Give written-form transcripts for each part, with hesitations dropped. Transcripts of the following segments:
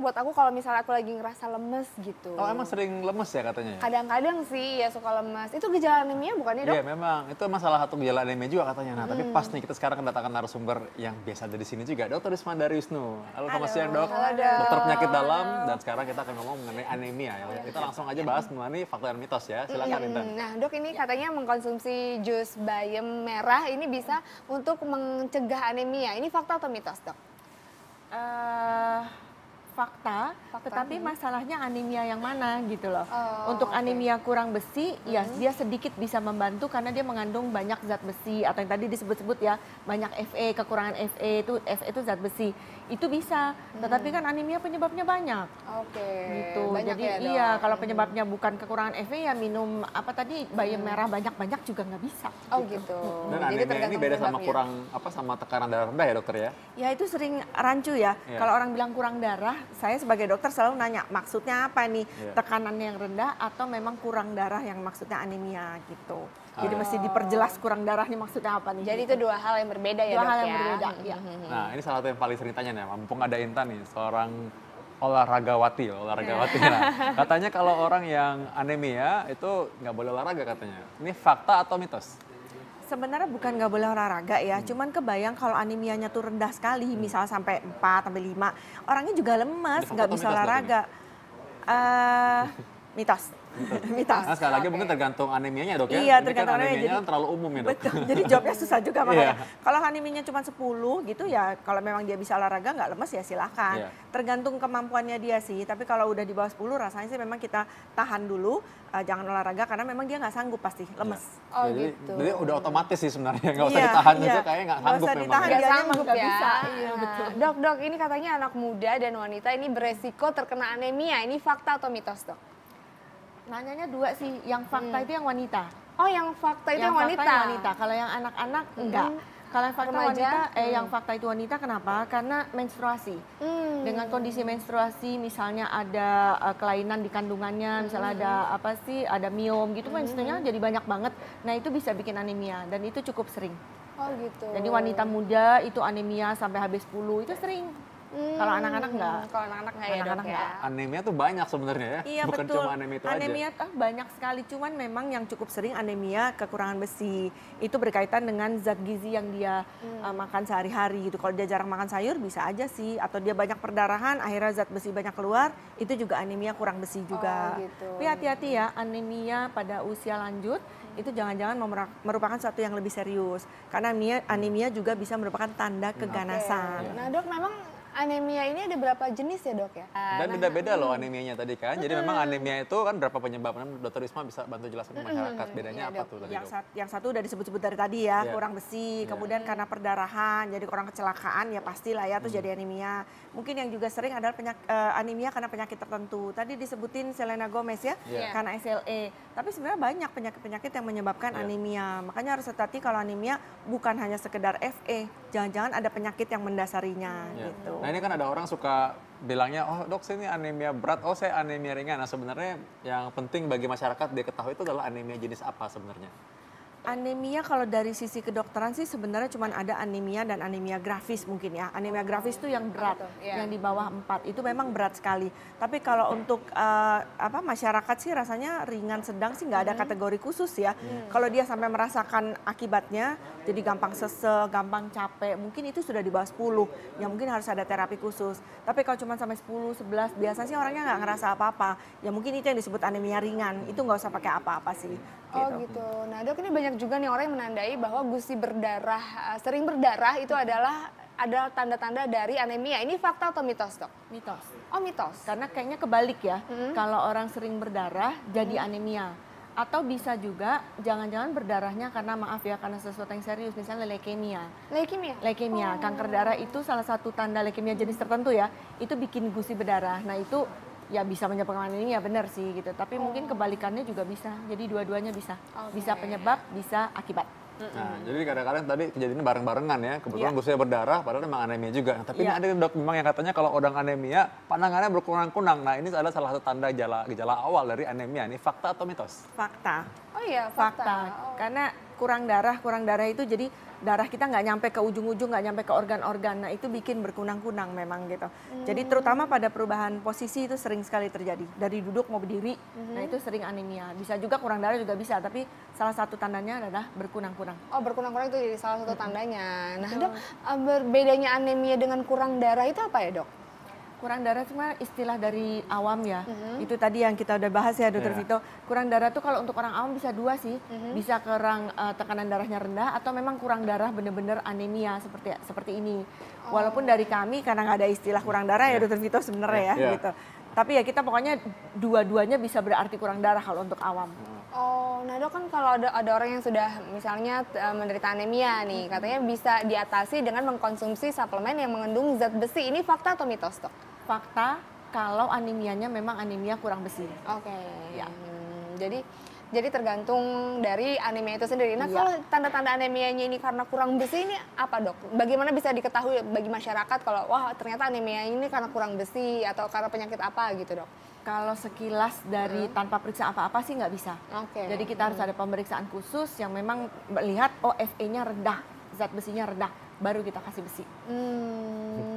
buat aku kalau misalnya aku lagi ngerasa lemes gitu. Oh emang sering lemes ya katanya ya? Kadang-kadang sih ya suka lemes. Itu gejala anemia bukan ya dok? Iya memang, itu emang salah satu gejala anemia juga katanya. Nah tapi pas nih kita sekarang kedatangan narasumber yang biasa ada di sini juga, Dr. Risma Wisnu. Halo selamat siang dok. Halo, Dok. Dokter penyakit dalam, dan sekarang kita akan ngomong mengenai anemia. Ya. Kita langsung aja bahas mengenai fakta dan mitos ya, silakan Intan. Nah dok ini katanya mengkonsumsi jus bayam merah ini bisa untuk mencegah anemia. Ini fakta atau mitos dok? Fakta, tetapi masalahnya anemia yang mana gitu loh. Untuk oke. anemia kurang besi, ya dia sedikit bisa membantu karena dia mengandung banyak zat besi atau yang tadi disebut-sebut ya banyak Fe, kekurangan Fe itu zat besi. Itu bisa, tetapi kan anemia penyebabnya banyak. Oke. Gitu. Banyak Jadi ya, Dok? iya kalau penyebabnya bukan kekurangan Fe ya minum apa tadi bayam merah banyak-banyak juga nggak bisa. Oh gitu. Dan Jadi anemia ini tergantung beda sama penyebabnya. kurang sama tekanan darah rendah ya dokter ya? Ya itu sering rancu ya. Iya. Kalau orang bilang kurang darah, saya sebagai dokter selalu nanya maksudnya apa nih? Iya. Tekanannya yang rendah atau memang kurang darah yang maksudnya anemia gitu. Jadi mesti diperjelas kurang darah nih maksudnya apa nih? Jadi gitu. itu dua hal yang berbeda ya Dua dok hal ya? yang berbeda, iya. Nah ini salah satu yang paling sering tanya nih, mumpung ada Intan nih, seorang olahragawati. Nah, katanya kalau orang yang anemia itu nggak boleh olahraga katanya. Ini fakta atau mitos? Sebenarnya bukan nggak boleh olahraga ya, cuman kebayang kalau anemianya tuh rendah sekali, misal sampai 4 sampai 5, orangnya juga lemes, Ini nggak fakta bisa atau mitos, Dok, olahraga. Mitos. Mitos. Nah sekali lagi mungkin tergantung anemianya dok ya? Iya, Ini tergantung kan anemia, anemianya jadi- kan terlalu umum ya dok? Betul, jadi jawabnya susah juga makanya. Iya. Kalau anemianya cuma 10 gitu ya, kalau memang dia bisa olahraga nggak lemes ya silahkan. Iya. Tergantung kemampuannya dia sih, tapi kalau udah di bawah 10 rasanya sih memang kita tahan dulu, jangan olahraga karena memang dia nggak sanggup pasti, lemes. Oh jadi, gitu. jadi udah otomatis sih sebenarnya, nggak usah Iya, ditahan iya. juga kayaknya nggak Nggak sanggup usah memang. ditahan. ya. Nggak Dianya sanggup emang nggak ya. bisa. Iya, betul. Dok, ini katanya anak muda dan wanita ini beresiko terkena anemia. Ini fakta atau mitos dok? Nanyanya dua sih, yang fakta itu yang wanita. Oh yang fakta itu yang fakta wanita? yang wanita, kalau yang anak-anak enggak. Kalau yang fakta Remaja? wanita, yang fakta itu wanita kenapa? Karena menstruasi. Dengan kondisi menstruasi, misalnya ada kelainan di kandungannya, misalnya ada apa sih, ada miom gitu, menstruasinya jadi banyak banget. Nah itu bisa bikin anemia dan itu cukup sering. Oh gitu. Jadi wanita muda itu anemia sampai HB10 itu sering. Kalau anak-anak enggak. Kalau anak-anak nggak ya Anak-anak dok ya? enggak. Anemia tuh banyak sebenarnya ya, Iya bukan betul. cuma anemia itu aja. Anemia tuh banyak sekali, cuman memang yang cukup sering anemia kekurangan besi. Itu berkaitan dengan zat gizi yang dia makan sehari-hari gitu. Kalau dia jarang makan sayur bisa aja sih, atau dia banyak perdarahan akhirnya zat besi banyak keluar, itu juga anemia kurang besi juga. Oh, gitu. Tapi hati-hati ya, anemia pada usia lanjut itu jangan-jangan merupakan sesuatu yang lebih serius. Karena anemia juga bisa merupakan tanda keganasan. Nah dok memang anemia ini ada berapa jenis ya dok ya? Dan beda-beda loh anemianya tadi kan. Jadi memang anemia itu kan berapa penyebabnya? Dokter Risma bisa bantu jelaskan ke masyarakat bedanya Iya, apa Dok. tuh tadi dok? Yang satu udah disebut-sebut dari tadi ya, Iya. kurang besi, Iya. kemudian karena perdarahan, jadi orang kecelakaan ya pastilah ya, terus jadi anemia. Mungkin yang juga sering adalah anemia karena penyakit tertentu. Tadi disebutin Selena Gomez ya, Iya. karena SLE. Tapi sebenarnya banyak penyakit-penyakit yang menyebabkan Iya. anemia. Makanya harus hati-hati kalau anemia bukan hanya sekedar Fe, jangan-jangan ada penyakit yang mendasarinya Ya. gitu. Nah ini kan ada orang suka bilangnya, oh dok saya ini anemia berat, oh saya anemia ringan. Nah sebenarnya yang penting bagi masyarakat dia ketahui itu adalah anemia jenis apa sebenarnya? Anemia kalau dari sisi kedokteran sih sebenarnya cuma ada anemia dan anemia grafis mungkin ya. Anemia grafis itu yang berat, tuh? Iya. yang di bawah 4 itu memang berat sekali. Tapi kalau untuk masyarakat sih rasanya ringan sedang sih nggak ada kategori khusus ya. Kalau dia sampai merasakan akibatnya jadi gampang sesek, gampang capek, mungkin itu sudah di bawah 10 yang mungkin harus ada terapi khusus. Tapi kalau cuma sampai 10, 11 biasa sih orangnya nggak ngerasa apa-apa. Ya mungkin itu yang disebut anemia ringan. Itu nggak usah pakai apa-apa sih. Oh gitu. Nah dok ini banyak juga nih orang yang menandai bahwa gusi berdarah, sering berdarah itu adalah tanda-tanda dari anemia. Ini fakta atau mitos dok? Mitos. Oh mitos. Karena kayaknya kebalik ya, kalau orang sering berdarah jadi anemia. Atau bisa juga jangan-jangan berdarahnya karena maaf ya, karena sesuatu yang serius, misalnya leukemia. Leukemia? Leukemia, kanker darah itu salah satu tanda leukemia jenis tertentu ya, itu bikin gusi berdarah. Nah itu ya bisa menyebabkan anemia benar sih gitu, tapi mungkin kebalikannya juga bisa, jadi dua-duanya bisa. Oke. Bisa penyebab, bisa akibat. Nah, jadi kadang-kadang tadi kejadiannya bareng-barengan ya. Kebetulan Iya. gusinya berdarah, padahal memang anemia juga. Nah, tapi Iya. ini ada dok memang yang katanya kalau orang anemia, pandangannya berkunang-kunang. Nah, ini adalah salah satu tanda gejala awal dari anemia. Ini fakta atau mitos? Fakta. Oh iya Fakta. fakta. Oh. Karena kurang darah itu jadi darah kita nggak nyampe ke ujung-ujung, nggak nyampe ke organ-organ. Nah itu bikin berkunang-kunang memang gitu. Jadi terutama pada perubahan posisi itu sering sekali terjadi. Dari duduk mau berdiri, nah itu sering anemia. Bisa juga kurang darah juga bisa, tapi salah satu tandanya adalah berkunang-kunang. Oh, berkunang-kunang itu jadi salah satu tandanya. Nah, Dok, berbedanya anemia dengan kurang darah itu apa ya, Dok? Kurang darah cuma istilah dari awam ya. Itu tadi yang kita udah bahas ya, Dokter Vito. Kurang darah tuh kalau untuk orang awam bisa dua sih. Bisa kurang tekanan darahnya rendah atau memang kurang darah bener-bener anemia seperti ini. Walaupun dari kami karena nggak ada istilah kurang darah ya, Dokter Vito sebenarnya ya gitu. Tapi ya kita pokoknya dua-duanya bisa berarti kurang darah kalau untuk awam. Oh, nah Dok, kan kalau ada orang yang sudah misalnya menderita anemia nih, katanya bisa diatasi dengan mengkonsumsi suplemen yang mengandung zat besi. Ini fakta atau mitos, Dok? Fakta kalau anemianya memang anemia kurang besi. Oke. Ya. Jadi tergantung dari anemia itu sendiri. Nah, kalau tanda-tanda anemianya ini karena kurang besi ini apa, Dok? Bagaimana bisa diketahui bagi masyarakat kalau wah ternyata anemia ini karena kurang besi atau karena penyakit apa gitu, Dok? Kalau sekilas dari tanpa periksa apa-apa sih nggak bisa. Oke. Jadi kita harus ada pemeriksaan khusus yang memang melihat oh Fe-nya rendah, zat besinya rendah, baru kita kasih besi.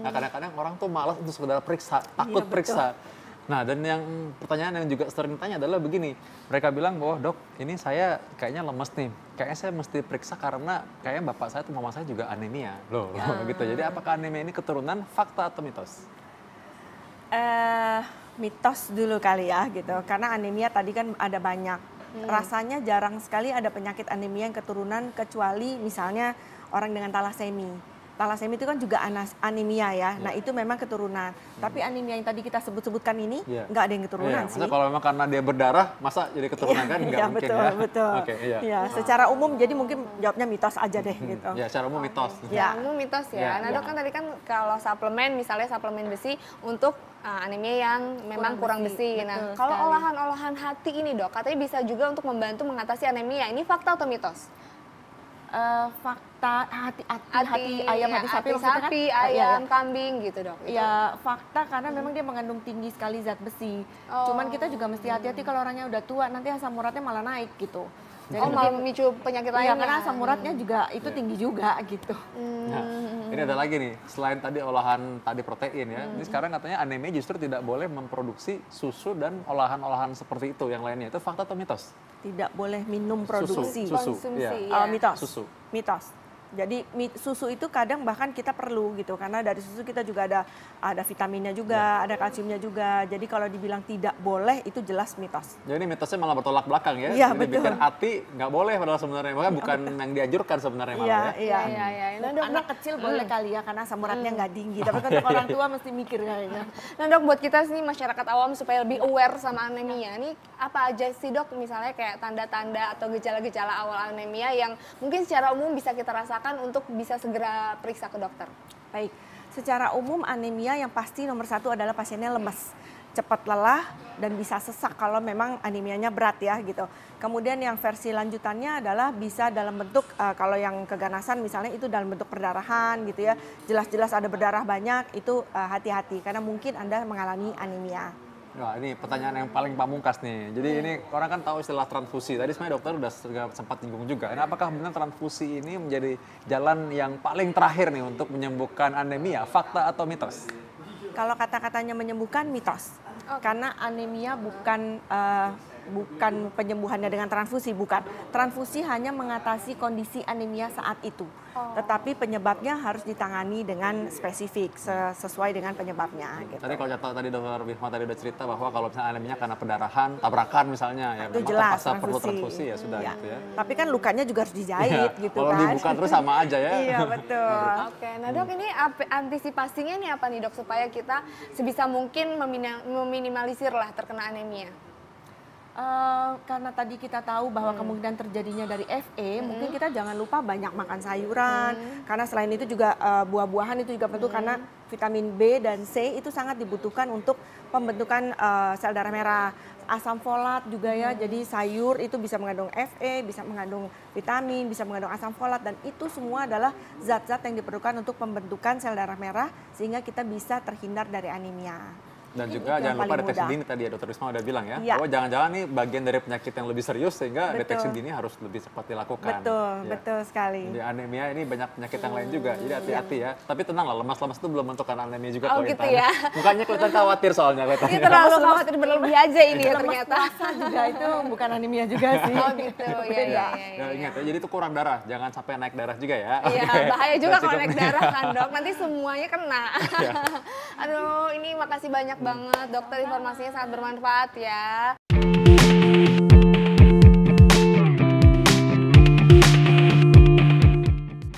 Nah, kadang-kadang orang tuh malas untuk sekedar periksa, takut periksa. Nah, dan yang pertanyaan yang juga sering ditanya adalah begini. Mereka bilang bahwa, Dok, ini saya kayaknya lemes nih. Kayaknya saya mesti periksa karena kayaknya bapak saya atau mama saya juga anemia. Loh, gitu. Jadi apakah anemia ini keturunan, fakta atau mitos? Mitos dulu kali ya gitu. Karena anemia tadi kan ada banyak. Rasanya jarang sekali ada penyakit anemia yang keturunan kecuali misalnya orang dengan talasemi. Talasemi itu kan juga anemia ya. Nah itu memang keturunan. Tapi anemia yang tadi kita sebut-sebutkan ini nggak ada yang keturunan sih. Masa kalau memang karena dia berdarah, masa jadi keturunan kan nggak mungkin betul, ya? Betul. Oke, iya. Ya, secara umum jadi mungkin jawabnya mitos aja deh gitu. Ya, secara umum mitos. Ya, umum mitos ya. Nah, Dok, kan tadi kan kalau suplemen, misalnya suplemen besi untuk anemia yang memang kurang besi. Nah, kalau olahan-olahan hati ini, Dok, katanya bisa juga untuk membantu mengatasi anemia. Ini fakta atau mitos? Fakta hati ayam, hati sapi, ayam, kambing gitu, Dok. Ya fakta karena memang dia mengandung tinggi sekali zat besi. Cuman kita juga mesti hati-hati kalau orangnya udah tua nanti asam uratnya malah naik gitu. Jadi malah memicu penyakit lainnya. Iya, karena asam uratnya juga itu tinggi juga gitu. Nah, ini ada lagi nih, selain tadi olahan tadi protein ya, ini sekarang katanya anemia justru tidak boleh memproduksi susu dan olahan-olahan seperti itu yang lainnya. Itu fakta atau mitos? Tidak boleh minum produksi. Susu. Konsumsi. Mitos. Susu. Mitos. Jadi susu itu kadang bahkan kita perlu gitu karena dari susu kita juga ada vitaminnya juga, ada kalsiumnya juga. Jadi kalau dibilang tidak boleh itu jelas mitos. Jadi mitosnya malah bertolak belakang ya. Iya, jadi bikin hati nggak boleh padahal sebenarnya, makanya bukan yang dianjurkan sebenarnya malah ya. Iya. Nah, anak kecil boleh kali ya karena asam uratnya nggak tinggi, tapi kan untuk orang tua mesti mikir kayaknya. Nah, Dok, buat kita sih masyarakat awam supaya lebih aware sama anemia, nih apa aja sih, Dok, misalnya kayak tanda-tanda atau gejala-gejala awal anemia yang mungkin secara umum bisa kita rasakan untuk bisa segera periksa ke dokter? Baik, secara umum anemia yang pasti nomor satu adalah pasiennya lemas, cepat lelah dan bisa sesak kalau memang anemianya berat ya gitu. Kemudian yang versi lanjutannya adalah bisa dalam bentuk kalau yang keganasan misalnya itu dalam bentuk perdarahan gitu ya. Jelas-jelas ada berdarah banyak itu hati-hati karena mungkin Anda mengalami anemia. Nah, ini pertanyaan yang paling pamungkas nih. Jadi ini orang kan tahu istilah transfusi. Tadi sebenarnya dokter udah sempat singgung juga. Nah, apakah benar transfusi ini menjadi jalan yang paling terakhir nih untuk menyembuhkan anemia? Fakta atau mitos? Kalau kata-katanya menyembuhkan mitos. Karena anemia bukan penyembuhannya dengan transfusi, bukan. Transfusi hanya mengatasi kondisi anemia saat itu. Tetapi penyebabnya harus ditangani dengan spesifik, sesuai dengan penyebabnya. Gitu. Tadi kalau tadi Dr. Bihma tadi udah cerita bahwa kalau misalnya anemianya karena pendarahan, tabrakan misalnya, ya itu memang jelas terpaksa perlu transfusi ya sudah gitu ya. Tapi kan lukanya juga harus dijahit gitu kalau kan. Kalau dibuka terus sama aja ya. Iya betul. Oke, nah Dok, ini antisipasinya nih apa nih, Dok, supaya kita sebisa mungkin meminimalisir lah terkena anemia? Karena tadi kita tahu bahwa kemungkinan terjadinya dari Fe, mungkin kita jangan lupa banyak makan sayuran, karena selain itu juga buah-buahan itu juga penting karena vitamin B dan C itu sangat dibutuhkan untuk pembentukan sel darah merah. Asam folat juga ya, jadi sayur itu bisa mengandung Fe, bisa mengandung vitamin, bisa mengandung asam folat dan itu semua adalah zat-zat yang diperlukan untuk pembentukan sel darah merah sehingga kita bisa terhindar dari anemia. Dan juga Yang jangan lupa paling deteksi mudah. dini tadi ya Dokter Risma udah bilang ya, Iya. bahwa jangan-jangan nih bagian dari penyakit yang lebih serius sehingga Betul. deteksi dini harus lebih cepat dilakukan. Betul, Ya. betul sekali. Jadi anemia ini banyak penyakit yang lain juga, jadi hati-hati ya. Tapi tenang lah, lemas-lemas itu belum menentukan anemia juga Oh, kok, gitu Intan. ya. Mukanya kelihatan khawatir soalnya Ini kelihatannya. terlalu khawatir berlebih aja ini ya ternyata. Puasa juga itu bukan anemia juga sih. Oh gitu, ya ya Ya, ingat ya, jadi itu kurang darah, jangan sampai naik darah juga ya. Iya, Oke. bahaya juga Dan kalau cukup naik nih. darah kan dok, nanti semuanya kena. Iya. Aduh, ini makasih banyak banget dokter, informasinya sangat bermanfaat ya.